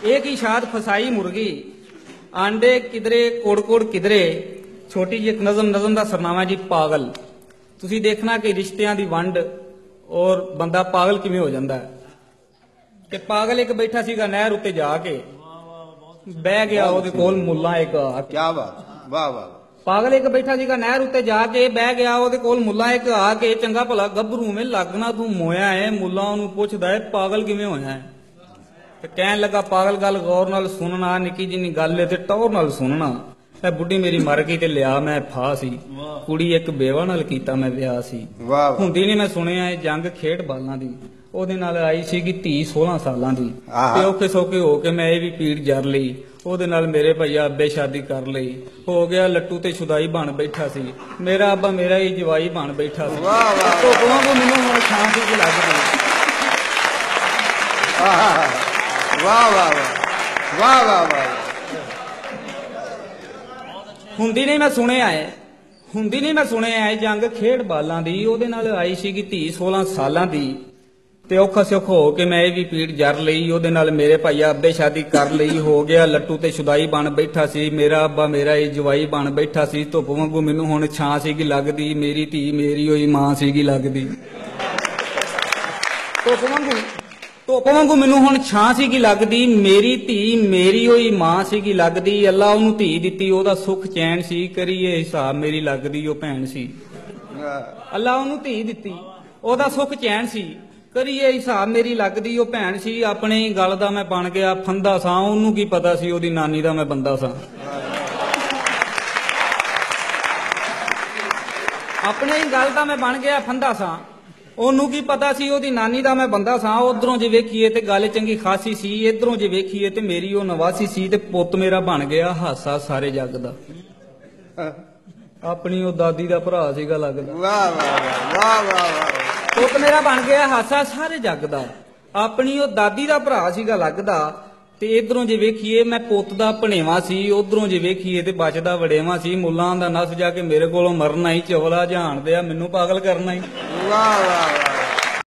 एक ही शाद फसाई मुर्गी आंडे किधरे कोड़ किधरे छोटी जी एक नज़म का सरनामा जी पागल। तुसी देखना कि रिश्तियां दी वंड और बंदा पागल किवें हो जांदा है। कि पागल एक बैठा सीगा नहर उत्ते जाके बह गया ओदे कोल मुल्ला एक आके। क्या बात, वाह वाह। पागल एक बैठा सीगा नहर उत्ते जाके बह गया ओदे कोल मुल्ला एक आके चंगा भला गभरू में लगना तू मोया है। मुल्ला ओनू पुछदा है पागल किवें होया है। ते कहन लगा पागल गल गौर नाल सुनना निक्की जिन्नी गल है ते टौर नाल सुनना। ए बुढ़ी मेरी मर गई ते लिया मैं फा सी कुड़ी एक बेवा नाल कीता मैं विआह सी। हुंदी नहीं मैं सुनिया है जंग खेड बालां दी ओदे नाल आई सीगी धी 16 सालां दी ते औखे सौखे हो के मैं भी पीड़ जर लई ओदे नाल मेरे भैया अब्बे शादी कर लई हो गया लट्टू ते शुदाई बन बैठा सी मेरा अब्बा मेरा ही जवाई बन बैठा सी। तो को मैनू हुण शांत ही लग गई। वाह वाह वाह वाह वाह। हुंदी नहीं मैं सुनिया है जंग खेड बालां दी ओदे नाल आई सीगी धी 16 सालां दी ते औखा सौखा हो के मैं भी पीड़ जर लई ओदे नाल मेरे भाईया अब्बे शादी कर लई हो गया लट्टू ते शुदाई बन बैठा सी मेरा अब्बा मेरा ही जवाई बन बैठा सी। धुप वांगू मैनू हुण छां सीगी लगदी मेरी धी मेरी होई मां सीगी लगदी। धुप वांगू मैनू हुण छां सीगी लगदी मेरी धी मेरी होई मां सीगी लगदी। अल्लाह ओनू धी दित्ती ओदा सुख चैन सी करिए हिसाब मेरी लगदी ओ भैन सी। अल्लाह ओनू धी दित्ती ओदा सुख चैन सी करिए हिसाब मेरी लगदी ओ भैन सी। अपने ही गल दा मैं बन गया फंदा सां ओनू की पता सी ओदी नानी दा मैं बंदा सां। अपने ही गल दा मैं बन गया फंदा सां ओनू की पता सी ओदी नानी दा मैं बंदा सां। उधरों जे वेखीए ते गल चंगी खासी सी इधरों जे वेखीए ते मेरी ओ नवासी सी ते पुत्त मेरा बन गया हासा सारे जग दा। अपनी ओ दादी दा भरा सीगा लगदा। वाह वाह वाह वाह। पुत्त मेरा बन गया हासा सारे जग दा अपनी ओ दादी दा भरा सीगा लगदा। ते इधरों जे वेखीए मैं पुत्त दा भणेवा सी उधरों जे वेखीए ते बचदा वडेवा सी। मुल्लां दा नस जाके मेरे कोलों मरना ही चवला जहान दिया मैनू पागल करना ही। वाह वाह।